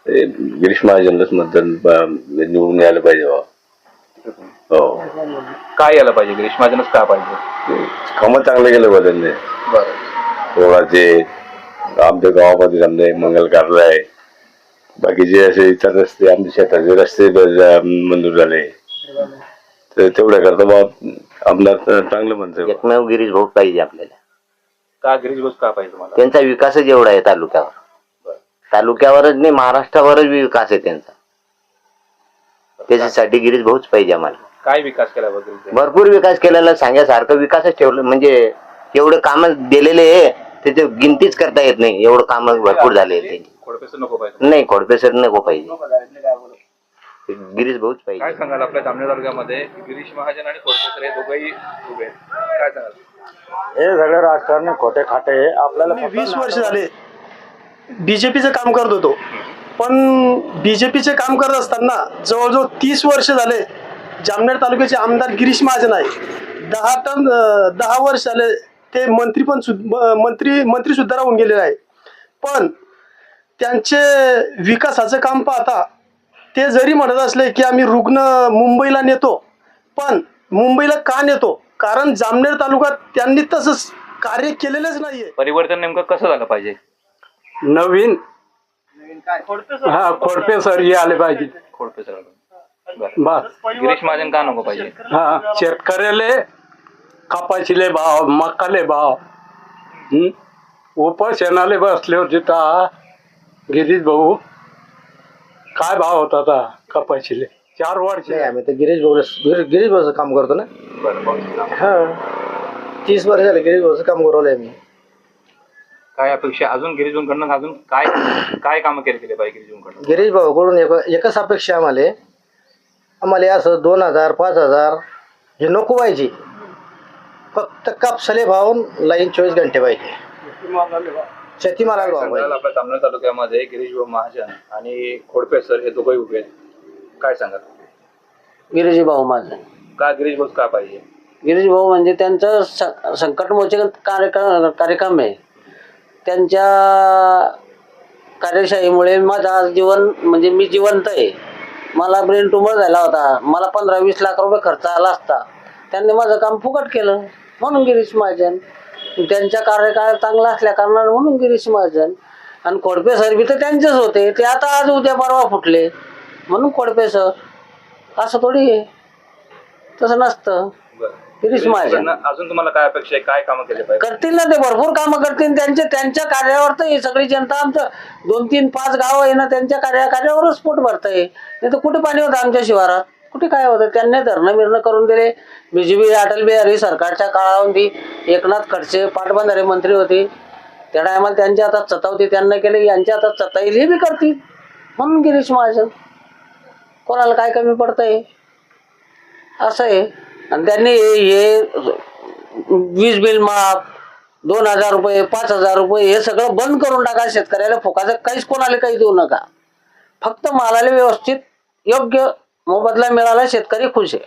गिरीश महाजनलाच मतदान निवडून यायला पाहिजे बा. हो, काय यायला पाहिजे? गिरीश महाजनच का पाहिजे? कामं चांगले केलं बा त्यांनी. बरं. रोडाचे आमच्या गावामध्ये समजा मंगल कार्यालय आहे, बाकीचे असे इतर रस्ते आमच्या शेताचे रस्ते मंजूर झाले, तर तेवढ्या करता बा आमदार चांगलं म्हणतोय. एकमेव गिरीश भाऊ पाहिजे आपल्याला. का गिरीश भाऊ का पाहिजे तुम्हाला? त्यांचा विकासच एवढा आहे तालुक्यावर. तालुक्यावरच नाही, महाराष्ट्रावरच विकास आहे त्यांचा. त्याच्यासाठी गिरीश भाऊच पाहिजे आम्हाला. काय विकास केला वगैरे? भरपूर विकास केलेला, सांगण्यासारखं विकासच ठेवलं. म्हणजे एवढं काम दिलेले आहे त्याचे गिनतीच करता येत नाही. एवढं काम भरपूर झाले त्यांची. खोडपेसर नको पाहिजे? नाही, खोडपेसर नको पाहिजे, गिरीश भाऊच पाहिजे. काय सांगाल आपल्या जामनेर तालुक्यामध्ये गिरीश महाजन आणि खोडपेसर हे दोघंही उभे आहेत, काय सांगाल? हे सगळे राजकारणी खोटे खाटे आपल्याला. 20 वर्ष झाले बीजेपीचं काम करत होतो, पण बीजेपीचे काम करत असताना जवळजवळ 30 वर्ष झाले जामनेर तालुक्याचे आमदार गिरीश महाजन आहे. 10 वर्ष झाले ते मंत्री सुद्धा राहून गेलेले आहे. पण त्यांचे विकासाचं काम पाहता ते जरी म्हणत असले की आम्ही रुग्ण मुंबईला नेतो, पण मुंबईला का नेतो? कारण जामनेर तालुक्यात त्यांनी तसंच कार्य केलेलंच नाहीये. परिवर्तन नेमकं कसं झालं पाहिजे? नवीन खोडपेसर हे आले पाहिजे. खोडपेसर. बस. गिरीश महाजन का नको पाहिजे? हा, शेतकऱ्याले कापाशीले भाव, मकाले भाव, उपोषणाले बसले होते तर गिरीश भाऊ काय भाव होता आता कपाशीले? 4 वर्ष. आम्ही तर गिरीश भाऊचं काम करतो ना. हा, 30 वर्ष झाले गिरीश भाऊचं काम करवलंय आम्ही. काय अपेक्षा अजून गिरीश भाऊंकडनं? अजून काय काय कामं केले पाहिजे गिरीश भाऊंकडनं? गिरीश भाऊकडून एकच अपेक्षा आम्हाला असं 2000 5000 हे नको पाहिजे. फक्त कापसाले भाव लाईन 24 घंटे पाहिजे. शेतीमालाला भाव पाहिजे. आपल्या जामनेर तालुक्यामध्ये गिरीश भाऊ महाजन आणि खोडपेसर हे दोघंही उभे आहेत, काय सांगाल? गिरीश भाऊ महाजन. का गिरीश भाऊ का पाहिजे? गिरीश भाऊ म्हणजे त्यांचं संकटमोचक कार्यक्रम आहे. त्यांच्या कार्यशाहीमुळे माझं आज जीवन म्हणजे मी जिवंत आहे. मला ब्रेन ट्यूमर झाला होता, मला 15-20 लाख रुपये खर्च आला असता. त्यांनी माझं काम फुकट केलं म्हणून गिरीश महाजन. त्यांच्या कार्यकाळ चांगला असल्या कारणाने म्हणून गिरीश महाजन. आणि खोडपेसर बी तर त्यांचेच होते, ते आता आज उद्या परवा फुटले म्हणून खोडपेसर. असं थोडी आहे, तसं नसतं. गिरीश महाजन अजून तुम्हाला काय अपेक्षा आहे? काय कामं केले पाहिजे? करतील ना ते, भरपूर कामं करतील. त्यांच्या कार्यावर तर ही सगळी जनता, आमचं 2-3-5 गाव आहे ना, त्यांच्या कार्यावरच पोट भरतंय. नाही तर कुठे पाणी होतं आमच्या शिवारात? कुठे काय होतं? त्यांनी धरणं करून दिले. बीजेपी अटल बिहारी सरकारच्या काळामध्ये एकनाथ खडसे पाटबंधारे मंत्री होते, त्या टायमाला त्यांच्या हातात सत्ता होती, त्यांना केले. यांच्या हातात सत्ता येईल हे बी करतील म्हणून गिरीश महाजन. कोणाला काय कमी पडतंय असं आहे. आणि त्यांनी हे वीज बिल माफ, 2000 रुपये 5000 रुपये हे सगळं बंद करून टाका. शेतकऱ्याला फुकाचं काहीच कोणाला काही देऊ नका. फक्त मालाला व्यवस्थित योग्य मोबदला मिळाला, शेतकरी खुश आहे.